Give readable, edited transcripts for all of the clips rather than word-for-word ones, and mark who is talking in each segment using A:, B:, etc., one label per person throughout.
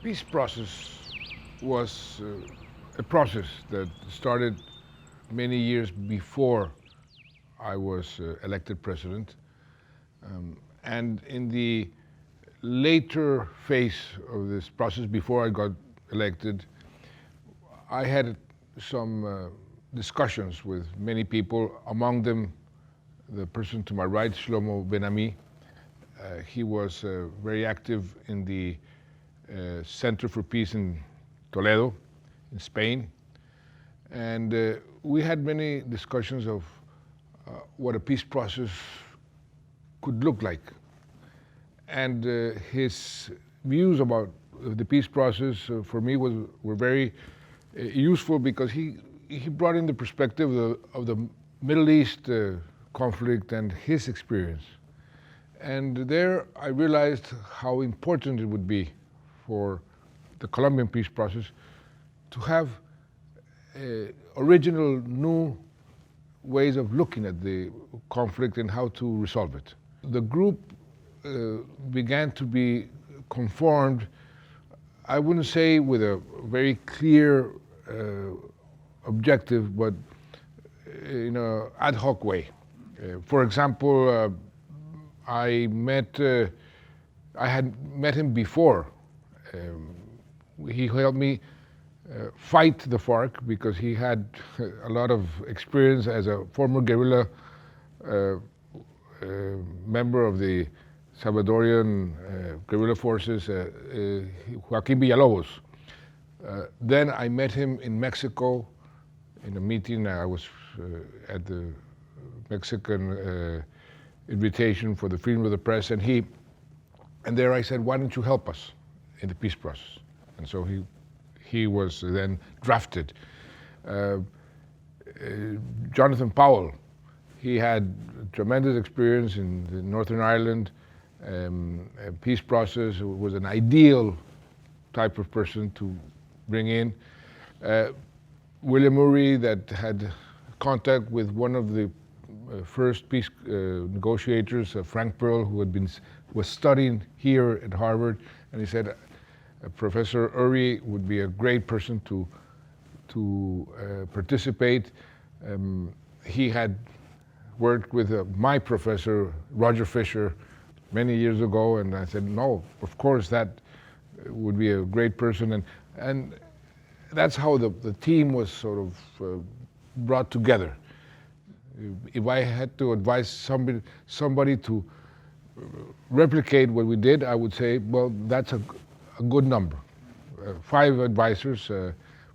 A: peace process was a process that started many years before I was elected president. And in the later phase of this process, before I got elected, I had some discussions with many people, among them the person to my right, Shlomo Ben-Ami. He was very active in the Center for Peace in Toledo, in Spain. And we had many discussions of what a peace process could look like. And his views about the peace process for me were very useful, because he brought in the perspective of the Middle East conflict and his experience. And there I realized how important it would be for the Colombian peace process to have original, new ways of looking at the conflict and how to resolve it. The group began to be conformed, I wouldn't say with a very clear objective, but in an ad hoc way. For example, I had met him before. He helped me fight the Farc, because he had a lot of experience as a former guerrilla member of the Salvadorian guerrilla forces, Joaquin Villalobos. Then I met him in Mexico in a meeting. I was at the Mexican invitation for the freedom of the press, and there I said, why don't you help us in the peace process? And so he was then drafted. Jonathan Powell, he had tremendous experience in the Northern Ireland peace process, was an ideal type of person to bring in. William Murray, that had contact with one of the first peace negotiators, Frank Pearl, who was studying here at Harvard, and he said Professor Uri would be a great person to participate. He had worked with my professor, Roger Fisher, many years ago, and I said, no, of course, that would be a great person. And that's how the team was sort of brought together. If I had to advise somebody to replicate what we did, I would say, well, that's a good number. 5 advisors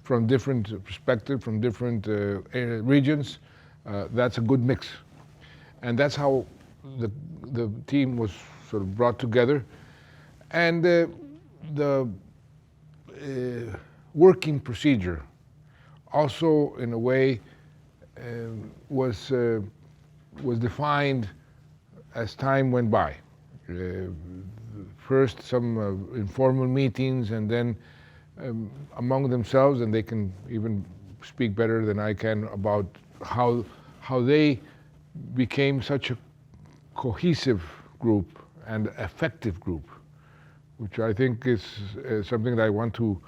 A: from different perspectives, from different regions. That's a good mix. And that's how the team was sort of brought together. And the working procedure also, in a way, was defined as time went by. First some informal meetings, and then among themselves, and they can even speak better than I can about how they became such a cohesive group and effective group, which I think is something that I want to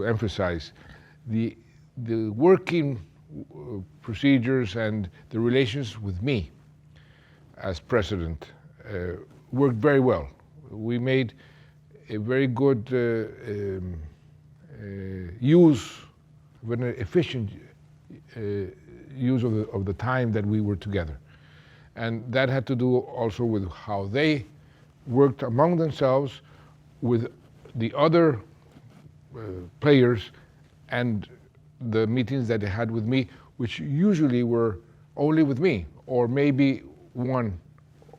A: emphasize. The working procedures and the relations with me as president worked very well. We made a very good use, an efficient use of the time that we were together. And that had to do also with how they worked among themselves, with the other players, and the meetings that they had with me, which usually were only with me, or maybe 1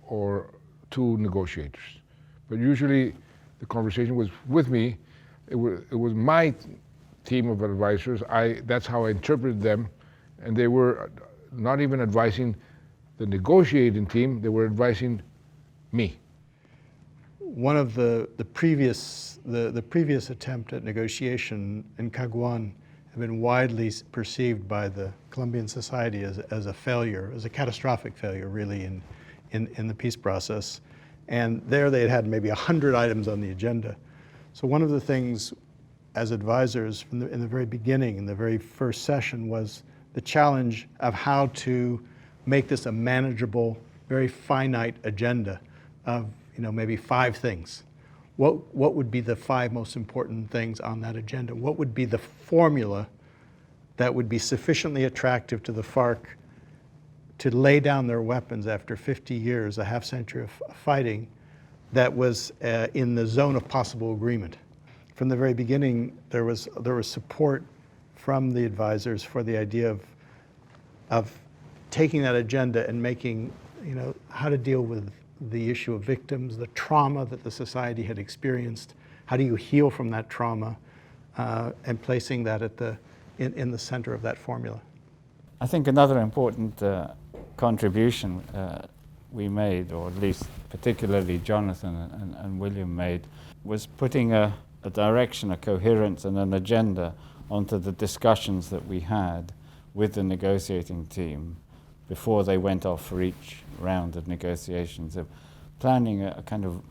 A: or 2 negotiators. But usually the conversation was with me. It was my team of advisors. That's how I interpreted them, and they were not even advising the negotiating team, they were advising me.
B: One of the previous attempt at negotiation in Caguan had been widely perceived by the Colombian society as a failure, as a catastrophic failure, really, in the peace process. And there they had maybe 100 items on the agenda. So one of the things as advisors in the very beginning, in the very first session, was the challenge of how to make this a manageable, very finite agenda of maybe 5 things. What would be the 5 most important things on that agenda? What would be the formula that would be sufficiently attractive to the Farc to lay down their weapons after 50 years, a half century of fighting, that was in the zone of possible agreement? From the very beginning, there was support from the advisors for the idea of taking that agenda and making, how to deal with the issue of victims, the trauma that the society had experienced. How do you heal from that trauma, and placing that in the center of that formula?
C: I think another important contribution we made, or at least particularly Jonathan and William made, was putting a direction, a coherence and an agenda onto the discussions that we had with the negotiating team before they went off for each round of negotiations, of planning a kind of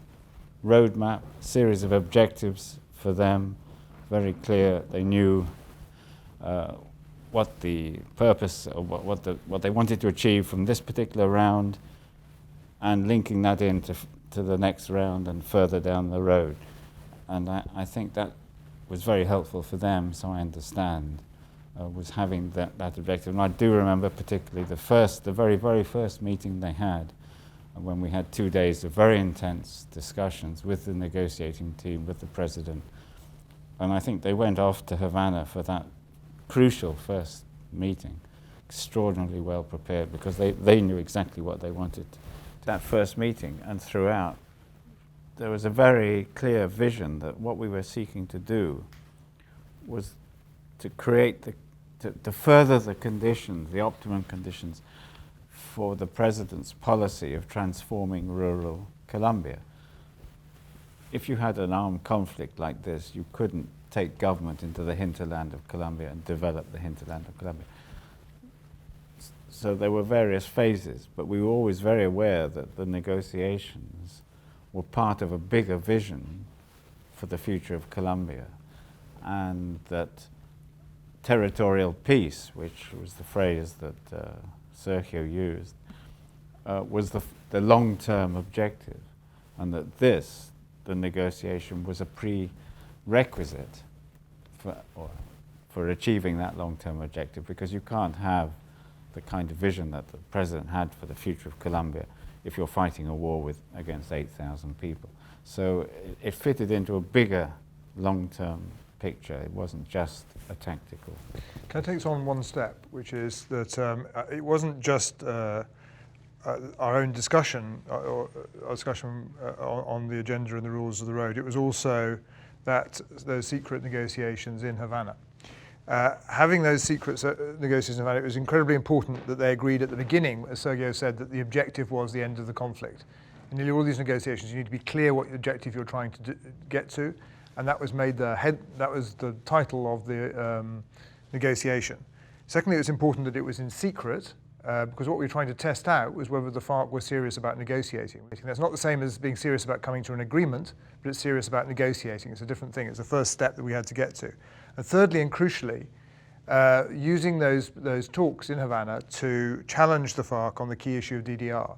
C: roadmap, series of objectives for them, very clear. They knew what the purpose, or what they wanted to achieve from this particular round, and linking that into to the next round and further down the road. And I think that was very helpful for them, so I understand, was having that objective. And I do remember particularly the very, very first meeting they had, when we had 2 days of very intense discussions with the negotiating team, with the president. And I think they went off to Havana for that crucial first meeting, extraordinarily well prepared, because they knew exactly what they wanted. That first meeting and throughout, there was a very clear vision that what we were seeking to do was to create to further the conditions, the optimum conditions for the president's policy of transforming rural Colombia. If you had an armed conflict like this, you couldn't take government into the hinterland of Colombia and develop the hinterland of Colombia. So there were various phases, but we were always very aware that the negotiations were part of a bigger vision for the future of Colombia, and that territorial peace, which was the phrase that Sergio used, was the long-term objective, and that the negotiation was a prerequisite for achieving that long-term objective, because you can't have the kind of vision that the president had for the future of Colombia if you're fighting a war against 8,000 people. So it fitted into a bigger long-term picture. It wasn't just a tactical.
D: Can I take this on one step, which is that it wasn't just our own discussion or our discussion on the agenda and the rules of the road. It was also those secret negotiations in Havana. Having those secret negotiations in Havana, it was incredibly important that they agreed at the beginning, as Sergio said, that the objective was the end of the conflict. In nearly all these negotiations, you need to be clear what objective you're trying to get to, and that was that was the title of the negotiation. Secondly, it was important that it was in secret, because what we were trying to test out was whether the Farc were serious about negotiating. That's not the same as being serious about coming to an agreement, but it's serious about negotiating. It's a different thing. It's the first step that we had to get to. And thirdly and crucially, using those talks in Havana to challenge the Farc on the key issue of DDR.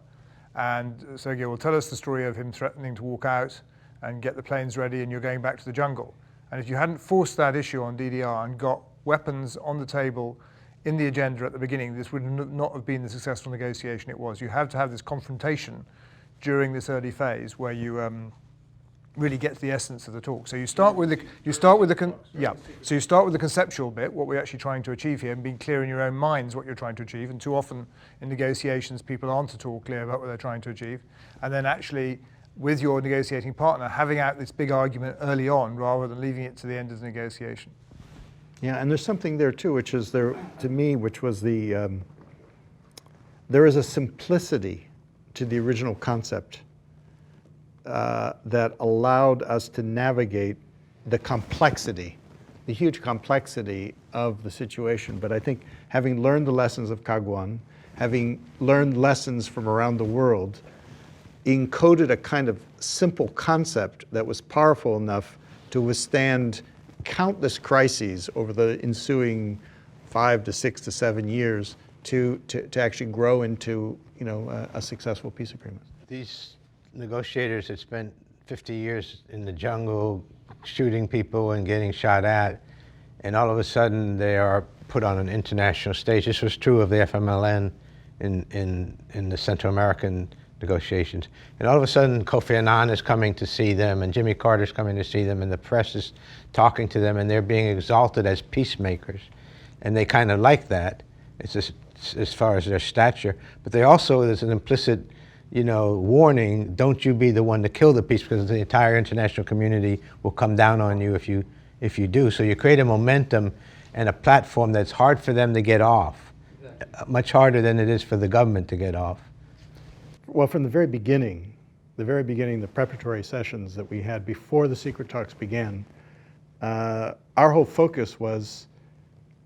D: And Sergio will tell us the story of him threatening to walk out and get the planes ready, and you're going back to the jungle. And if you hadn't forced that issue on DDR and got weapons on the table in the agenda at the beginning, this would not have been the successful negotiation it was. You have to have this confrontation during this early phase where you really get to the essence of the talk. So you start with the conceptual bit, what we're actually trying to achieve here, and being clear in your own minds what you're trying to achieve. And too often in negotiations, people aren't at all clear about what they're trying to achieve. And then actually, with your negotiating partner, having out this big argument early on rather than leaving it to the end of the negotiation.
B: Yeah, and there's something there too, which is there to me, which was there is a simplicity to the original concept that allowed us to navigate the complexity, the huge complexity of the situation. But I think having learned the lessons of Caguán, having learned lessons from around the world, encoded a kind of simple concept that was powerful enough to withstand countless crises over the ensuing 5 to 6 to 7 years to actually grow into, you know, a successful peace agreement.
E: These negotiators had spent 50 years in the jungle shooting people and getting shot at, and all of a sudden they are put on an international stage. This was true of the FMLN in the Central American negotiations. And all of a sudden Kofi Annan is coming to see them, and Jimmy Carter's coming to see them, and the press is talking to them, and they're being exalted as peacemakers. And they kind of like that, it's just, as far as their stature. But they also, there's an implicit, you know, warning, don't you be the one to kill the peace, because the entire international community will come down on you if you do. So you create a momentum and a platform that's hard for them to get off, much harder than it is for the government to get off.
B: Well, from the very beginning, the preparatory sessions that we had before the secret talks began, our whole focus was,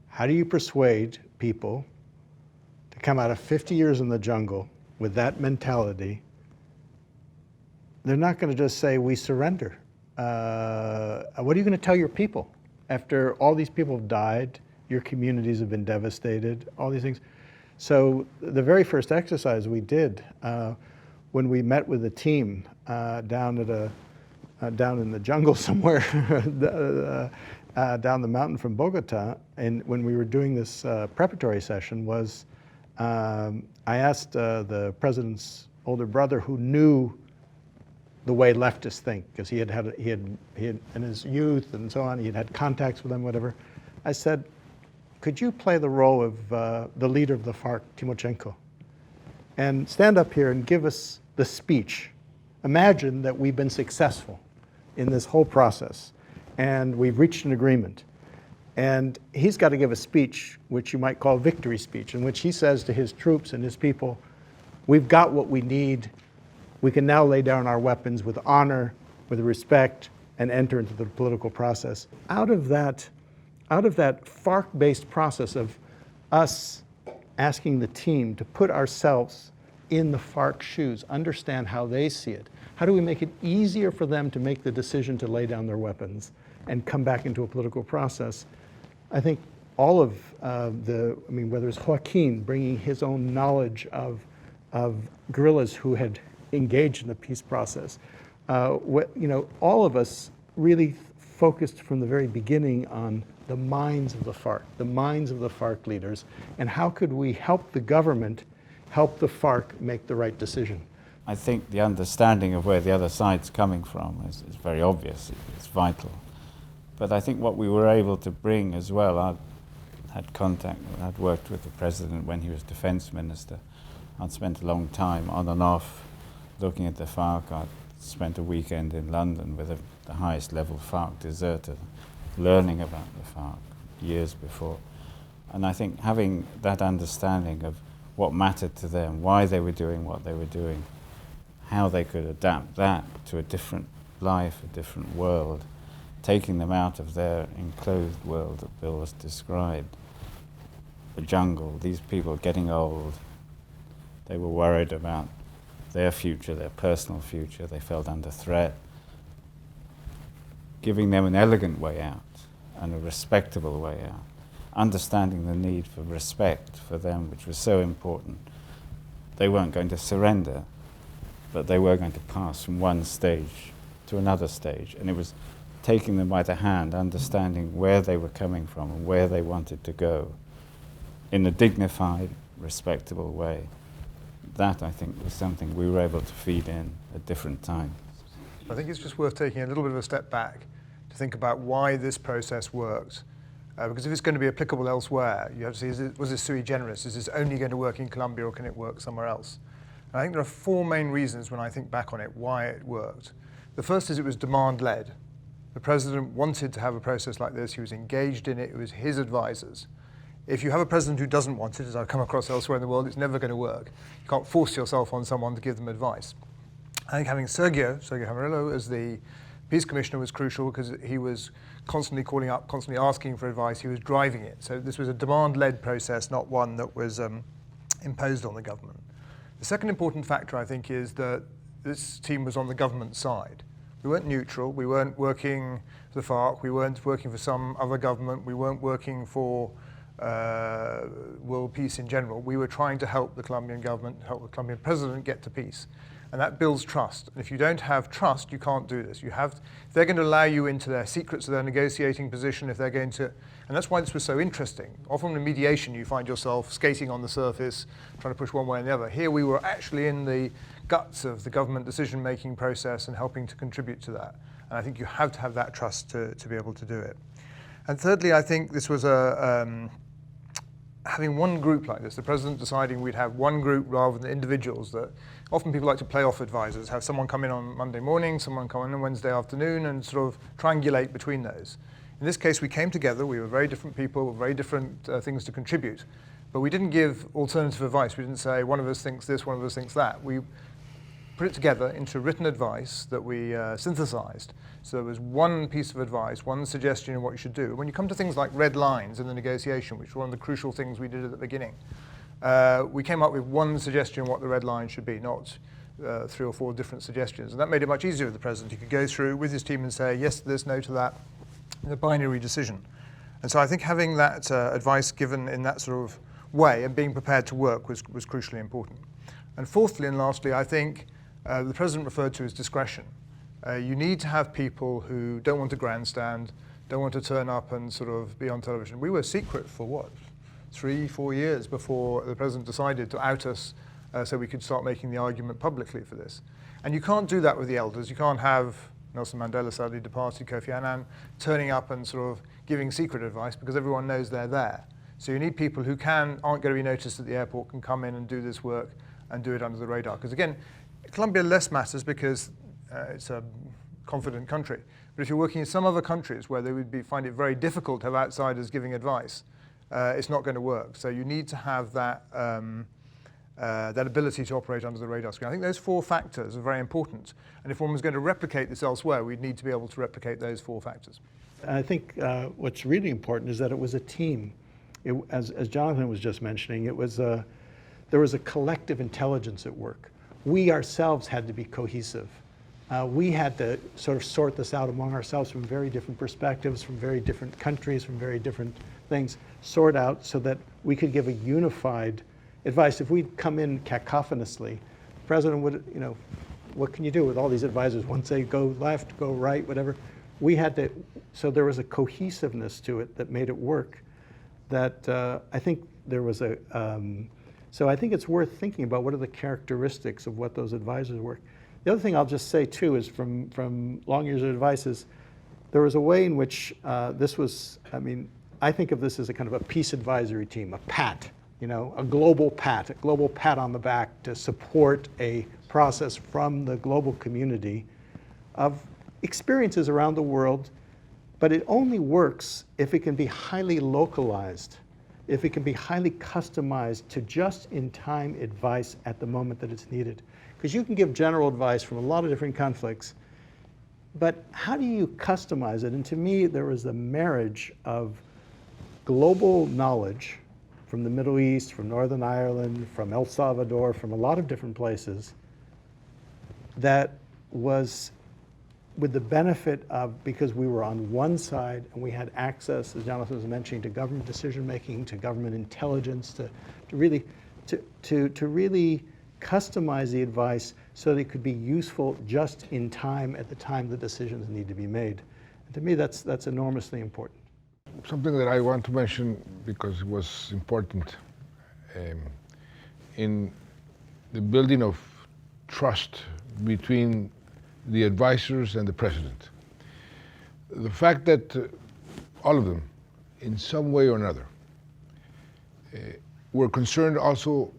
B: how do you persuade people to come out of 50 years in the jungle with that mentality? They're not going to just say, we surrender. What are you going to tell your people after all these people have died, your communities have been devastated, all these things? So the very first exercise we did when we met with the team down in the jungle somewhere, down the mountain from Bogota, and when we were doing this preparatory session was, I asked the president's older brother, who knew the way leftists think, because he had in his youth and so on, he had contacts with them, whatever. I said, could you play the role of the leader of the Farc, Timochenko, and stand up here and give us the speech? Imagine that we've been successful in this whole process, and we've reached an agreement. And he's got to give a speech, which you might call victory speech, in which he says to his troops and his people, we've got what we need. We can now lay down our weapons with honor, with respect, and enter into the political process. Out of that Farc-based process of us asking the team to put ourselves in the Farc shoes, understand how they see it, how do we make it easier for them to make the decision to lay down their weapons and come back into a political process? I think all of whether it's Joaquin bringing his own knowledge of guerrillas who had engaged in the peace process, all of us really focused from the very beginning on the minds of the FARC, the minds of the FARC leaders, and how could we help the government help the FARC make the right decision.
C: I think the understanding of where the other side's coming from is very obvious, it's vital. But I think what we were able to bring as well, I had contact, I'd worked with the president when he was defense minister. I'd spent a long time on and off looking at the FARC. I'd spent a weekend in London with the highest level FARC deserter, learning about the FARC years before. And I think having that understanding of what mattered to them, why they were doing what they were doing, how they could adapt that to a different life, a different world, taking them out of their enclosed world that Bill was described. The jungle, these people getting old, they were worried about their future, their personal future, they felt under threat. Giving them an elegant way out and a respectable way out, understanding the need for respect for them, which was so important. They weren't going to surrender, but they were going to pass from one stage to another stage, and it was taking them by the hand, understanding where they were coming from and where they wanted to go in a dignified, respectable way. That, I think, was something we were able to feed in at different times.
D: I think it's just worth taking a little bit of a step back to think about why this process worked. Because if it's going to be applicable elsewhere, you have to see, was this sui generis? Is this only going to work in Colombia, or can it work somewhere else? And I think there are four main reasons when I think back on it why it worked. The first is it was demand-led. The president wanted to have a process like this. He was engaged in it. It was his advisors. If you have a president who doesn't want it, as I've come across elsewhere in the world, it's never going to work. You can't force yourself on someone to give them advice. I think having Sergio Camarillo as the peace commissioner was crucial, because he was constantly calling up, constantly asking for advice. He was driving it. So this was a demand-led process, not one that was imposed on the government. The second important factor, I think, is that this team was on the government side. We weren't neutral, we weren't working for the Farc, we weren't working for some other government, we weren't working for world peace in general. We were trying to help the Colombian government, help the Colombian president get to peace. And that builds trust. And if you don't have trust, you can't do this. If they're going to allow you into their secrets of their negotiating position, if they're going to, and that's why this was so interesting. Often in mediation, you find yourself skating on the surface, trying to push one way or the other. Here we were actually in the guts of the government decision-making process and helping to contribute to that. And I think you have to have that trust to be able to do it. And thirdly, I think this was having one group like this, the president deciding we'd have one group rather than individuals. That often people like to play off advisors, have someone come in on Monday morning, someone come in on Wednesday afternoon, and sort of triangulate between those. In this case, we came together, we were very different people, very different things to contribute, but we didn't give alternative advice. We didn't say one of us thinks this, one of us thinks that. We put it together into written advice that we synthesized. So there was one piece of advice, one suggestion of what you should do. When you come to things like red lines in the negotiation, which was one of the crucial things we did at the beginning, we came up with one suggestion what the red line should be, not 3 or 4 different suggestions. And that made it much easier for the president. He could go through with his team and say yes to this, no to that, in a binary decision. And so I think having that advice given in that sort of way and being prepared to work was crucially important. And fourthly and lastly, I think the president referred to as discretion. You need to have people who don't want to grandstand, don't want to turn up and sort of be on television. We were secret for what, 3-4 years before the president decided to out us so we could start making the argument publicly for this. And you can't do that with the elders. You can't have Nelson Mandela, sadly departed, Kofi Annan, turning up and sort of giving secret advice because everyone knows they're there. So you need people who aren't going to be noticed at the airport, can come in and do this work and do it under the radar. Because again, Colombia less matters because it's a confident country. But if you're working in some other countries where they would find it very difficult to have outsiders giving advice, it's not going to work. So you need to have that, that ability to operate under the radar screen. I think those 4 factors are very important. And if one was going to replicate this elsewhere, we'd need to be able to replicate those 4 factors.
B: I think what's really important is that it was a team. As Jonathan was just mentioning, there was a collective intelligence at work. We ourselves had to be cohesive. We had to sort of sort this out among ourselves from very different perspectives, from very different countries, from very different things, sort out so that we could give a unified advice. If we'd come in cacophonously, the president would, what can you do with all these advisors? One say go left, go right, whatever. We had to, so there was a cohesiveness to it that made it work that I think there was a, so I think it's worth thinking about what are the characteristics of what those advisors were. The other thing I'll just say too is from long years of advice is there was a way in which this was, I think of this as a kind of a peace advisory team, a PAT, a global pat on the back to support a process from the global community of experiences around the world, but it only works if it can be highly localized, if it can be highly customized to just-in-time advice at the moment that it's needed. Because you can give general advice from a lot of different conflicts, but how do you customize it? And to me, there was a marriage of global knowledge from the Middle East, from Northern Ireland, from El Salvador, from a lot of different places, that was with the benefit of, because we were on one side and we had access, as Jonathan was mentioning, to government decision-making, to government intelligence, to really customize the advice so that it could be useful just in time at the time the decisions need to be made. And to me, that's enormously important.
A: Something that I want to mention because it was important in the building of trust between the advisors and the president. The fact that all of them, in some way or another, were concerned also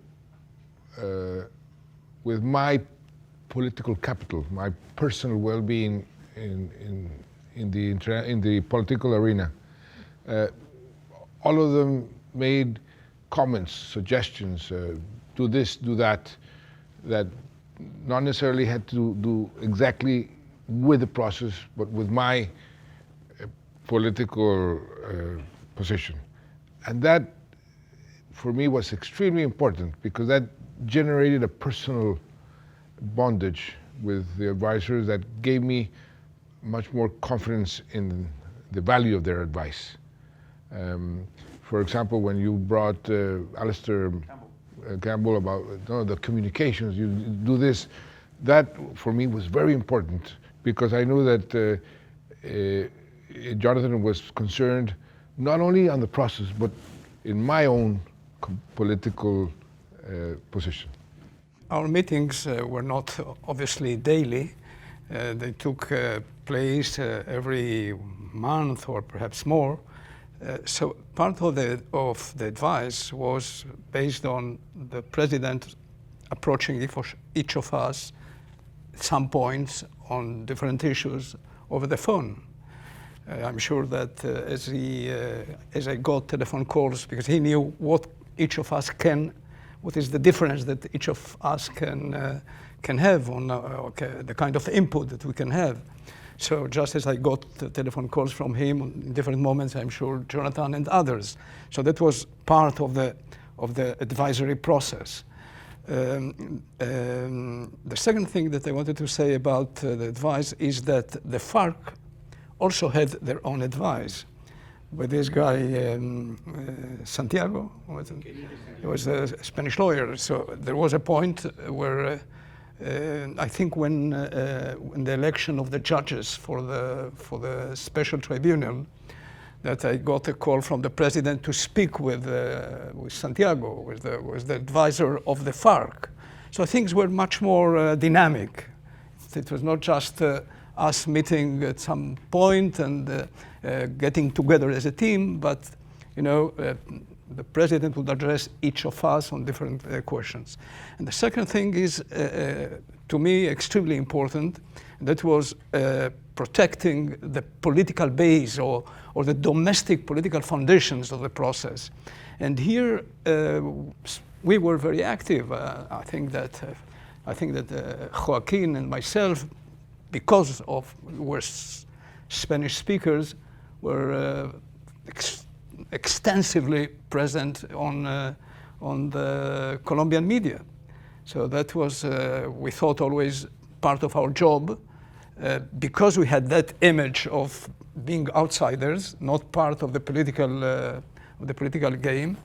A: with my political capital, my personal well-being in the political arena. All of them made comments, suggestions, do this, do that, that not necessarily had to do exactly with the process, but with my political position. And that, for me, was extremely important because that generated a personal bondage with the advisors that gave me much more confidence in the value of their advice. For example, when you brought Alistair Campbell about the communications, you do this, that for me was very important because I knew that Jonathan was concerned not only on the process, but in my own political position.
F: Our meetings were not obviously daily. They took place every month or perhaps more. So part of the advice was based on the president approaching each of us at some points on different issues over the phone. I'm sure that as I got telephone calls, because he knew what each of us what is the difference that each of us can have on the kind of input that we can have. So just as I got the telephone calls from him in different moments, I'm sure Jonathan and others. So that was part of the advisory process. The second thing that I wanted to say about the advice is that the Farc also had their own advice. With this guy, Santiago, he was a Spanish lawyer. So there was a point where I think when the election of the judges for the special tribunal, that I got a call from the president to speak with Santiago, was the advisor of the Farc. So things were much more dynamic. It was not just us meeting at some point and getting together as a team, but the president would address each of us on different questions. And the second thing is, to me, extremely important. That was protecting the political base or the domestic political foundations of the process. And here we were very active. I think that Joaquin and myself, because we're Spanish speakers, were extensively present on the Colombian media. So that was, we thought, always part of our job, because we had that image of being outsiders, not part of the political game,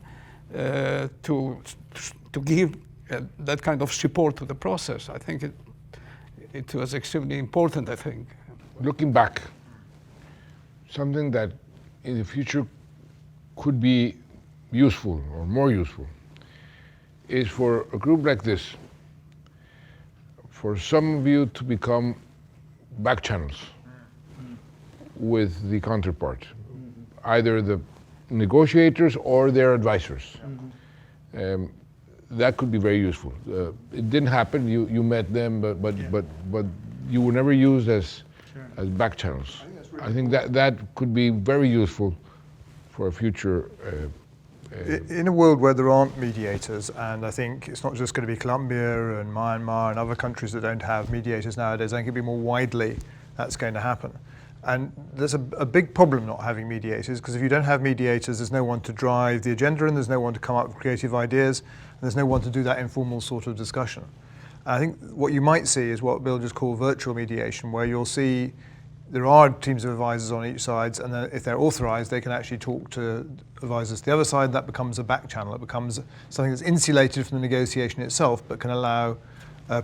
F: to give that kind of support to the process. I think it was extremely important, I think.
A: Looking back, something that in the future could be useful or more useful is for a group like this, for some of you to become back channels with the counterpart, either the negotiators or their advisors. That could be very useful. It didn't happen. You met them, but you were never used as back channels. I think that could be very useful for a future.
D: In a world where there aren't mediators, and I think it's not just going to be Colombia and Myanmar and other countries that don't have mediators nowadays, I think it'll be more widely that's going to happen. And there's a big problem not having mediators, because if you don't have mediators, there's no one to drive the agenda and there's no one to come up with creative ideas, and there's no one to do that informal sort of discussion. And I think what you might see is what Bill just called virtual mediation, where you'll see there are teams of advisors on each side, and then if they're authorized, they can actually talk to advisors to the other side. That becomes a back channel. It becomes something that's insulated from the negotiation itself, but can allow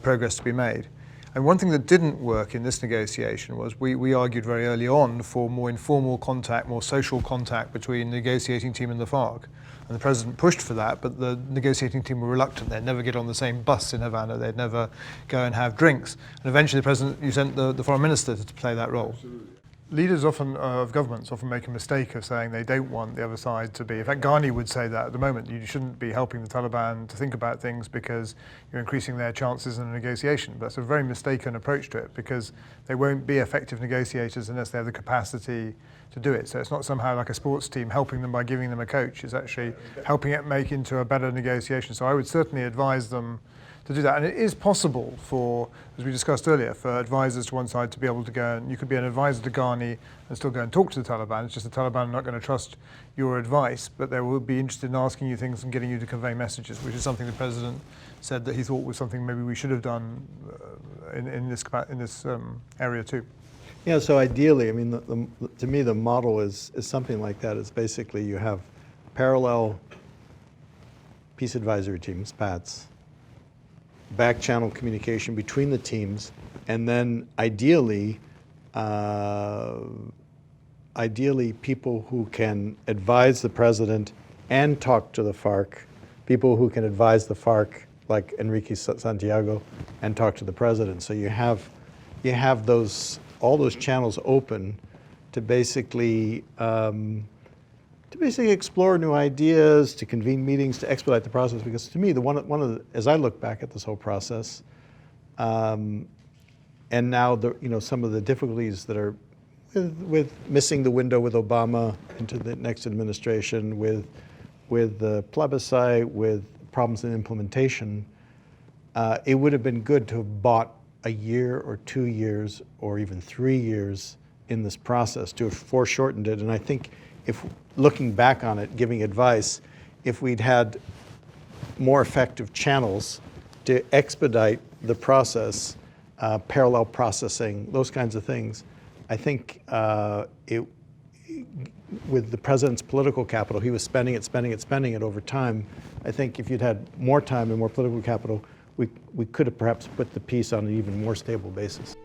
D: progress to be made. And one thing that didn't work in this negotiation was we argued very early on for more informal contact, more social contact between the negotiating team and the Farc. And the president pushed for that, but the negotiating team were reluctant. They'd never get on the same bus in Havana. They'd never go and have drinks. And eventually the president, you sent the foreign minister to play that role. Absolutely. Leaders of governments often make a mistake of saying they don't want the other side to be. In fact, Ghani would say that at the moment. You shouldn't be helping the Taliban to think about things because you're increasing their chances in a negotiation. But that's a very mistaken approach to it, because they won't be effective negotiators unless they have the capacity to do it. So it's not somehow like a sports team helping them by giving them a coach. It's actually helping it make into a better negotiation. So I would certainly advise them to do that. And it is possible for, as we discussed earlier, for advisors to one side to be able to go, and you could be an advisor to Ghani and still go and talk to the Taliban. It's just the Taliban are not going to trust your advice, but they will be interested in asking you things and getting you to convey messages, which is something the president said that he thought was something maybe we should have done in this area too.
B: Yeah, so ideally, I mean, to me, the model is something like that. It's basically you have parallel peace advisory teams, PATs, back channel communication between the teams, and then ideally people who can advise the president and talk to the Farc, people who can advise the Farc, like Enrique Santiago, and talk to the president. So you have all those channels open to basically explore new ideas, to convene meetings, to expedite the process. Because to me, as I look back at this whole process, and now some of the difficulties that are with missing the window with Obama into the next administration, with the plebiscite, with problems in implementation, it would have been good to have bought a year or 2 years or even 3 years in this process, to have foreshortened it. And I think if looking back on it, giving advice, if we'd had more effective channels to expedite the process, parallel processing, those kinds of things, I think with the president's political capital, he was spending it over time. I think if you'd had more time and more political capital, we could have perhaps put the peace on an even more stable basis.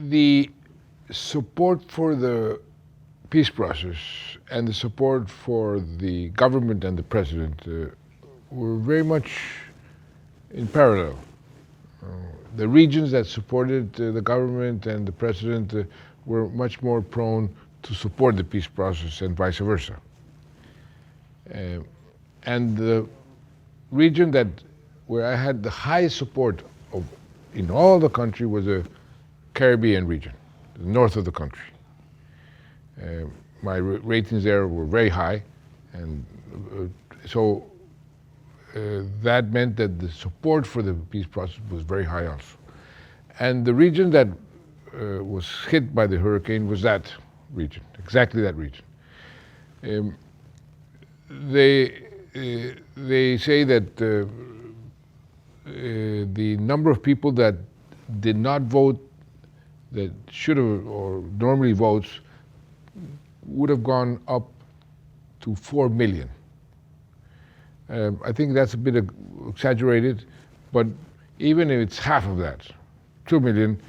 A: The support for the peace process and the support for the government and the president were very much in parallel. The regions that supported the government and the president were much more prone to support the peace process and vice versa. And the region where I had the highest support in all the country was the Caribbean region, the north of the country. My ratings there were very high, and so that meant that the support for the peace process was very high also. And the region that was hit by the hurricane was that region, exactly that region. They say that the number of people that did not vote, that should have or normally votes, would have gone up to 4 million. I think that's a bit exaggerated, but even if it's half of that, 2 million,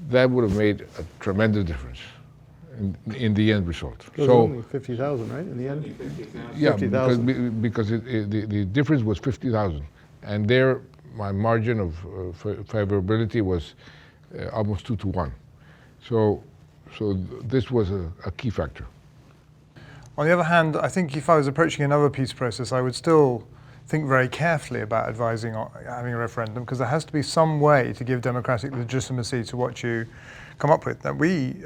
A: that would have made a tremendous difference in the end result.
B: It was only 50,000, right, in the end?
A: Yeah,
B: 50,000.
A: because the difference was 50,000, and there my margin of favorability was almost 2 to 1. So this was a key factor.
D: On the other hand, I think if I was approaching another peace process, I would still think very carefully about advising on having a referendum, because there has to be some way to give democratic legitimacy to what you come up with. Now, we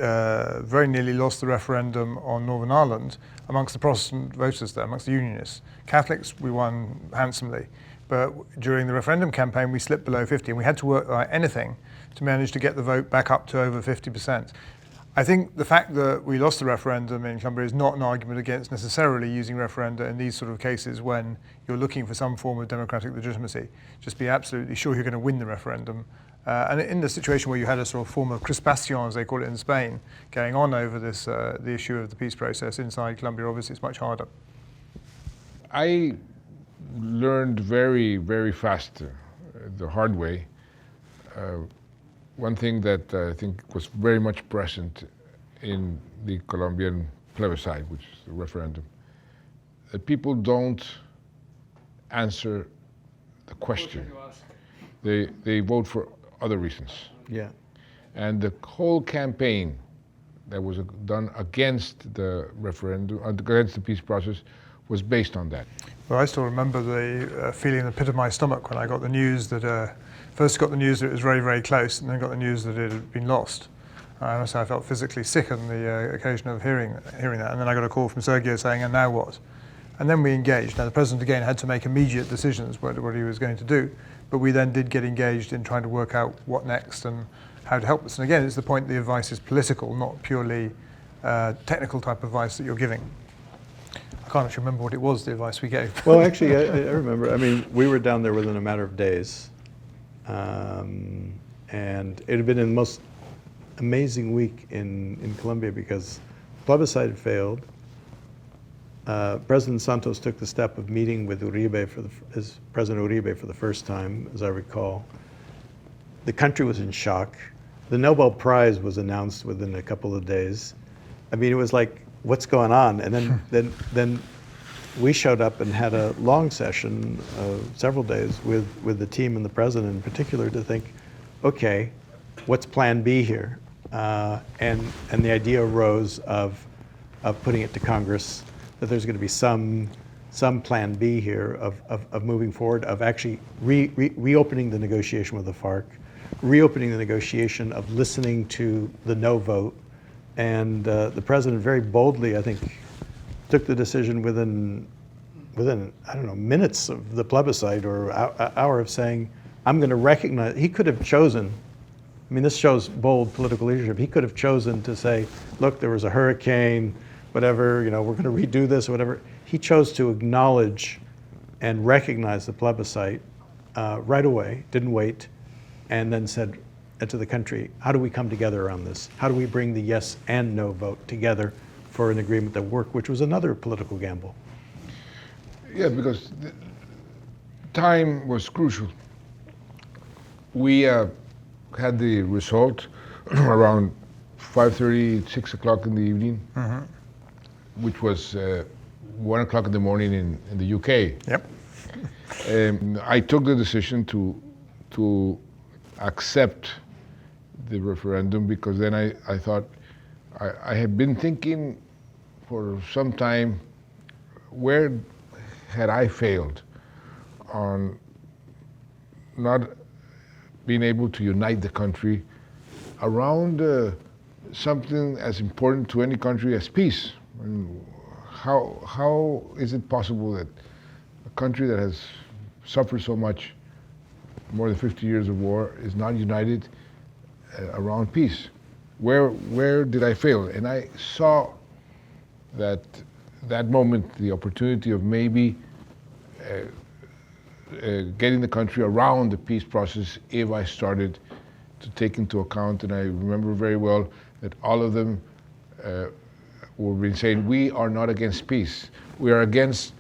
D: very nearly lost the referendum on Northern Ireland amongst the Protestant voters there, amongst the Unionists. Catholics, we won handsomely. But during the referendum campaign, we slipped below 50, and we had to work like anything to manage to get the vote back up to over 50%. I think the fact that we lost the referendum in Colombia is not an argument against necessarily using referenda in these sort of cases when you're looking for some form of democratic legitimacy. Just be absolutely sure you're going to win the referendum. And in the situation where you had a sort of form of crispación, as they call it in Spain, going on over this, the issue of the peace process inside Colombia, obviously it's much harder.
A: I learned very, very fast, the hard way. One thing that I think was very much present in the Colombian plebiscite, which is the referendum, that people don't answer the question. They vote for other reasons.
B: Yeah.
A: And the whole campaign that was done against the referendum, against the peace process, was based on that.
D: Well, I still remember the feeling in the pit of my stomach when I got the news that, first got the news that it was very, very close, and then got the news that it had been lost. So I felt physically sick on the occasion of hearing that. And then I got a call from Sergio saying, and now what? And then we engaged. Now the president again had to make immediate decisions what he was going to do, but we then did get engaged in trying to work out what next and how to help us. And again, it's the point the advice is political, not purely technical type of advice that you're giving. I can't actually remember what it was, the advice we gave.
B: Well, actually, I remember. I mean, we were down there within a matter of days. And it had been the most amazing week in Colombia because plebiscite had failed. President Santos took the step of meeting with Uribe President Uribe for the first time, as I recall. The country was in shock. The Nobel Prize was announced within a couple of days. I mean, it was like, what's going on? And then we showed up and had a long session, several days, with the team and the president in particular to think, okay, what's plan B here? And the idea arose of putting it to Congress, that there's going to be some plan B here of moving forward, of actually reopening the negotiation with the Farc, reopening the negotiation of listening to the no vote. And the president very boldly, I think, took the decision within I don't know, minutes of the plebiscite or hour of saying, I'm going to recognize. He could have chosen, I mean, this shows bold political leadership. He could have chosen to say, look, there was a hurricane, whatever, you know, we're going to redo this or whatever. He chose to acknowledge and recognize the plebiscite right away, didn't wait, and then said to the country, how do we come together around this? How do we bring the yes and no vote together for an agreement that worked, which was another political gamble?
A: Yeah, because time was crucial. We had the result around 5:30, 6 o'clock in the evening, which was 1 o'clock in the morning in the UK.
D: Yep.
A: I took the decision to accept the referendum because then I thought, I had been thinking for some time, where had I failed on not being able to unite the country around something as important to any country as peace? I mean, how is it possible that a country that has suffered so much, more than 50 years of war, is not united around peace? Where did I fail? And I saw that moment, the opportunity of maybe getting the country around the peace process if I started to take into account, and I remember very well that all of them were saying, we are not against peace. We are against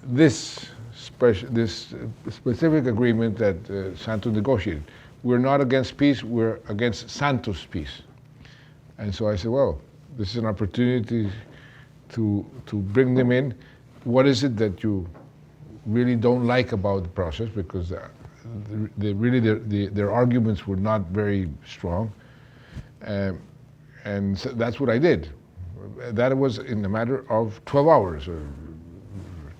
A: this specific agreement that Santos negotiated. We're not against peace, we're against Santos' peace. And so I said, well, this is an opportunity to bring them in. What is it that you really don't like about the process? Because their arguments were not very strong. And so that's what I did. That was in a matter of 12 hours, or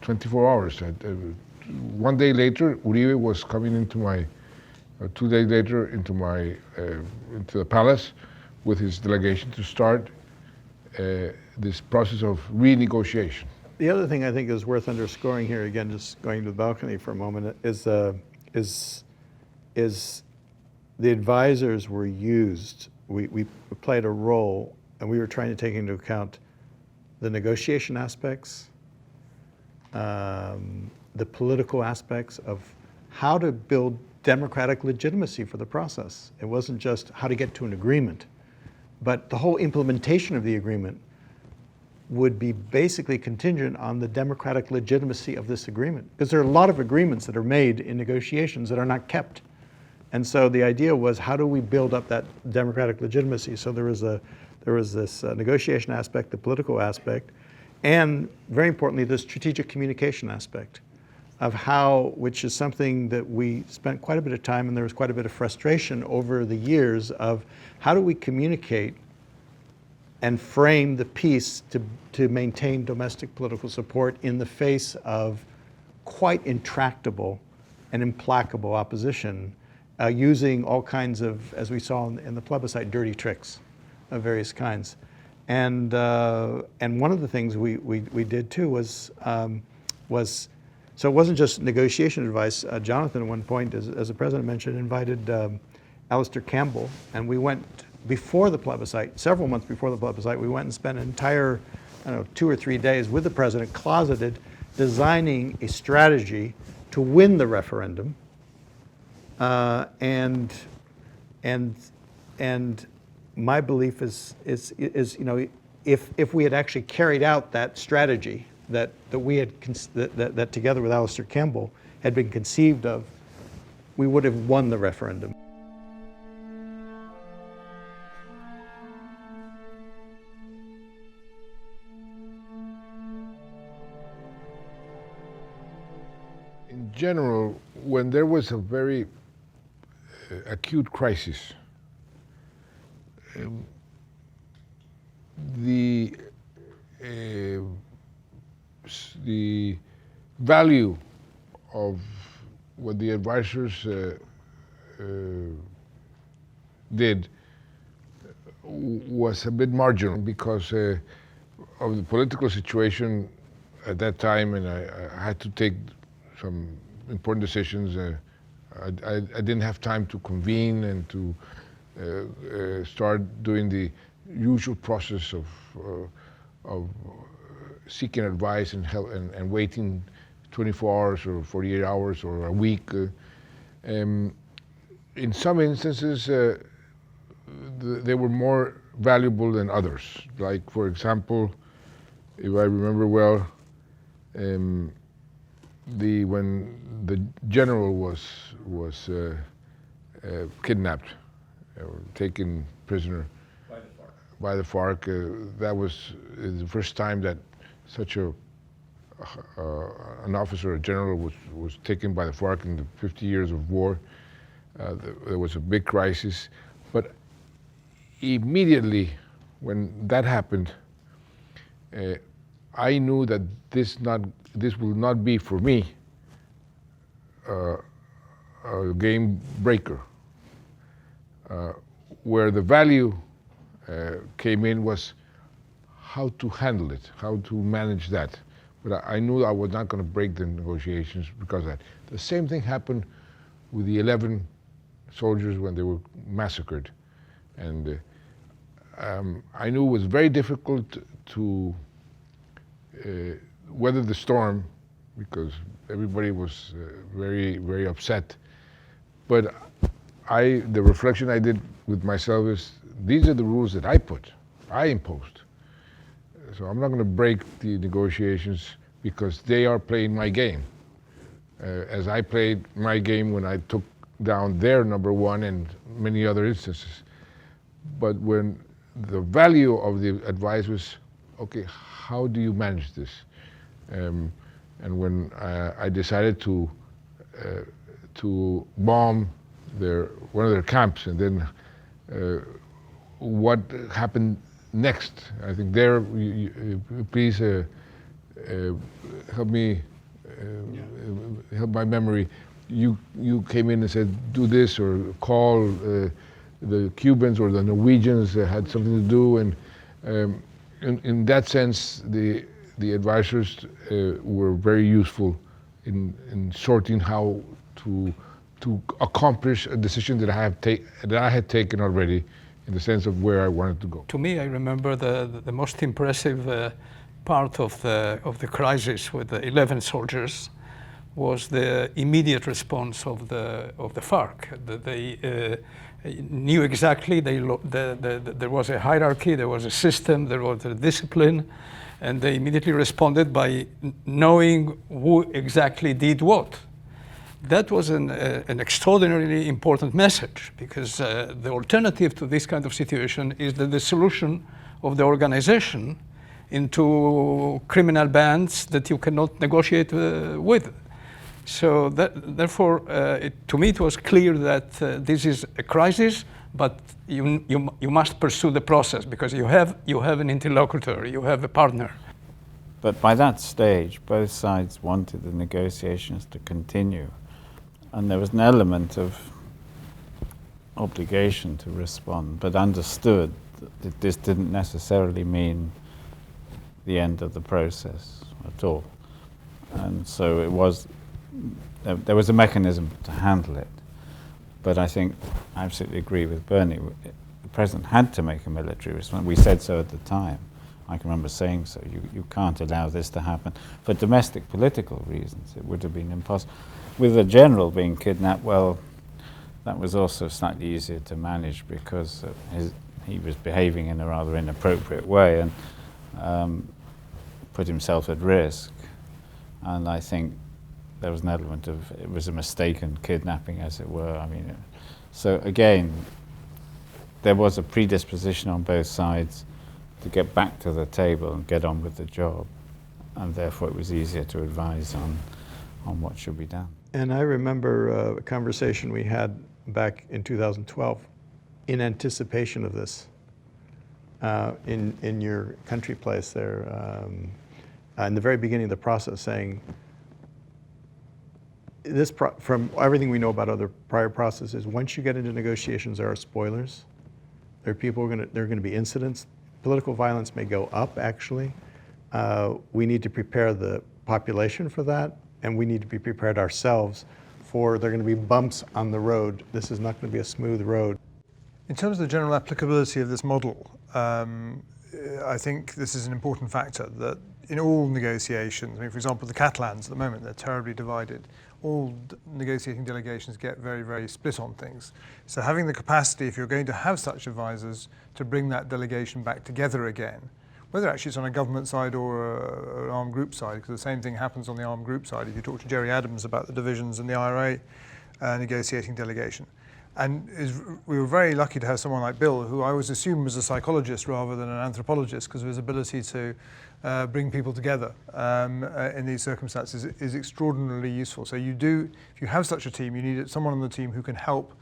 A: 24 hours. 1 day later, Uribe was coming into my, 2 days later, into the palace with his delegation to start this process of renegotiation.
B: The other thing I think is worth underscoring here, again, just going to the balcony for a moment, is the advisors were used. We played a role, and we were trying to take into account the negotiation aspects, the political aspects of how to build democratic legitimacy for the process. It wasn't just how to get to an agreement, but the whole implementation of the agreement would be basically contingent on the democratic legitimacy of this agreement. Because there are a lot of agreements that are made in negotiations that are not kept. And so the idea was, how do we build up that democratic legitimacy? So there was this negotiation aspect, the political aspect, and very importantly, the strategic communication aspect of how, which is something that we spent quite a bit of time, and there was quite a bit of frustration over the years of how do we communicate and frame the peace to maintain domestic political support in the face of quite intractable and implacable opposition, using all kinds of, as we saw in the plebiscite, dirty tricks of various kinds. And one of the things we did too was so it wasn't just negotiation advice. Jonathan, at one point, as the president mentioned, invited Alistair Campbell, and we went before the plebiscite, several months before the plebiscite, we went and spent an entire, I don't know, 2 or 3 days with the president, closeted, designing a strategy to win the referendum. And my belief is you know, if we had actually carried out that strategy that we had that together with Alistair Campbell had been conceived of, we would have won the referendum.
A: In general, when there was a very acute crisis, the value of what the advisors did was a bit marginal because of the political situation at that time, and I had to take some important decisions. I didn't have time to convene and to start doing the usual process of seeking advice and help and waiting 24 hours or 48 hours or a week. In some instances, they were more valuable than others. Like, for example, if I remember well, when the general was kidnapped or taken prisoner by the Farc, that was the first time that such an officer, a general, was taken by the Farc in the 50 years of war. There was a big crisis, but immediately when that happened, I knew that this will not be for me a game breaker. Where the value came in was how to handle it, how to manage that. But I knew I was not going to break the negotiations because of that. The same thing happened with the 11 soldiers when they were massacred. And I knew it was very difficult to weather the storm because everybody was very, very upset. But the reflection I did with myself is, these are the rules that I imposed. So I'm not going to break the negotiations because they are playing my game, as I played my game when I took down their number one and many other instances. But when the value of the advice was, okay, how do you manage this? And when I decided to bomb one of their camps, and then what happened next? I think there, please help me, help my memory. You came in and said, do this, or call the Cubans or the Norwegians had something to do, and in that sense, the advisors were very useful in sorting how to accomplish a decision that I had taken already, in the sense of where I wanted to go.
F: To me, I remember the most impressive part of the crisis with the 11 soldiers was the immediate response of the Farc. They knew exactly there was a hierarchy, there was a system, there was a discipline, and they immediately responded by knowing who exactly did what. That was an extraordinarily important message, because the alternative to this kind of situation is the dissolution of the organization into criminal bands that you cannot negotiate with. So therefore, to me it was clear that this is a crisis, but you must pursue the process because you have an interlocutor, you have a partner.
C: But by that stage, both sides wanted the negotiations to continue, and there was an element of obligation to respond, but understood that this didn't necessarily mean the end of the process at all. And so there was a mechanism to handle it. But I think I absolutely agree with Bernie. The president had to make a military response. We said so at the time. I can remember saying so. You can't allow this to happen. For domestic political reasons, it would have been impossible. With the general being kidnapped, well, that was also slightly easier to manage because he was behaving in a rather inappropriate way and put himself at risk. And I think there was an element of, it was a mistaken kidnapping, as it were. I mean, so again, there was a predisposition on both sides to get back to the table and get on with the job. And therefore it was easier to advise on what should be done.
B: And I remember a conversation we had back in 2012 in anticipation of this in your country place there in the very beginning of the process, saying this from everything we know about other prior processes, once you get into negotiations, there are spoilers. There are people there are going to be incidents. Political violence may go up, actually. We need to prepare the population for that, and we need to be prepared ourselves for there are going to be bumps on the road. This is not going to be a smooth road.
D: In terms of the general applicability of this model, I think this is an important factor that in all negotiations, I mean, for example, the Catalans at the moment, they're terribly divided. All negotiating delegations get very, very split on things. So having the capacity, if you're going to have such advisors, to bring that delegation back together again, whether actually it's on a government side or an armed group side, because the same thing happens on the armed group side. If you talk to Jerry Adams about the divisions in the IRA negotiating delegation. And we were very lucky to have someone like Bill, who I always assumed was a psychologist rather than an anthropologist, because of his ability to bring people together in these circumstances is extraordinarily useful. So you do, if you have such a team, you need someone on the team who can help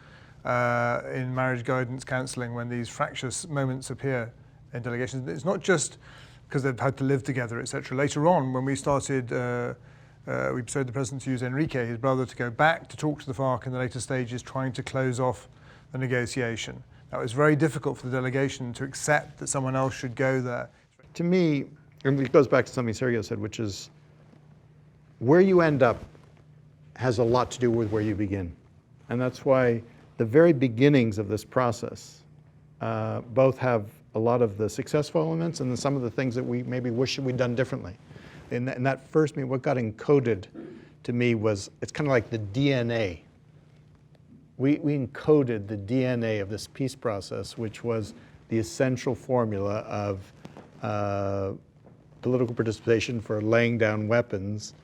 D: in marriage guidance counselling when these fractious moments appear in delegations. It's not just because they've had to live together, etc. Later on, when we started, we persuaded the president to use Enrique, his brother, to go back to talk to the Farc in the later stages, trying to close off the negotiation. Now, it was very difficult for the delegation to accept that someone else should go there.
B: To me, and it goes back to something Sergio said, which is where you end up has a lot to do with where you begin. And that's why the very beginnings of this process both have a lot of the successful elements and then some of the things that we maybe wish we'd done differently. In that first meeting, what got encoded to me was, it's kind of like the DNA. We encoded the DNA of this peace process, which was the essential formula of political participation for laying down weapons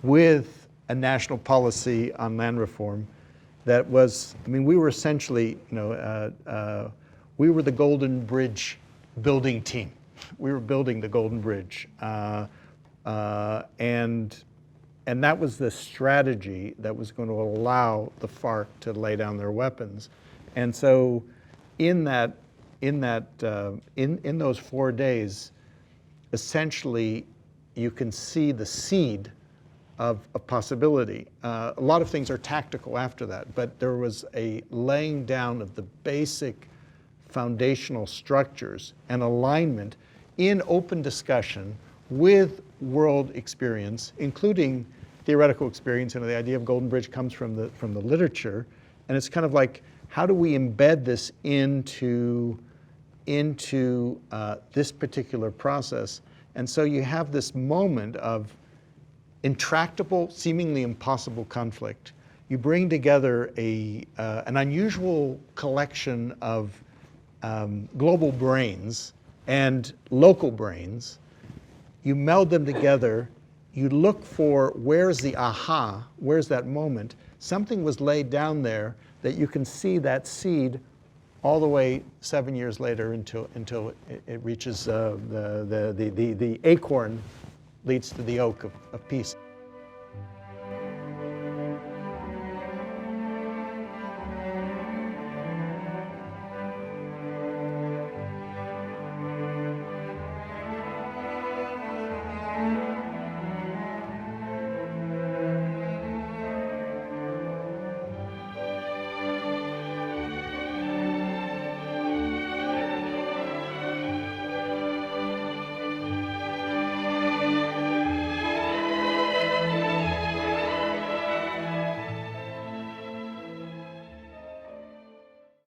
B: with a national policy on land reform that was, I mean, we were essentially, we were the Golden Bridge building team. We were building the Golden Bridge. And that was the strategy that was going to allow the Farc to lay down their weapons. And so in those 4 days, essentially you can see the seed of a possibility. A lot of things are tactical after that, but there was a laying down of the basic foundational structures and alignment in open discussion with world experience, including theoretical experience. And the idea of Golden Bridge comes from the literature, and it's kind of like, how do we embed this into this particular process? And so you have this moment of intractable, seemingly impossible conflict. You bring together an unusual collection of global brains and local brains. You meld them together, you look for where's the aha, where's that moment. Something was laid down there that you can see that seed all the way 7 years later until it reaches the acorn leads to the oak of peace.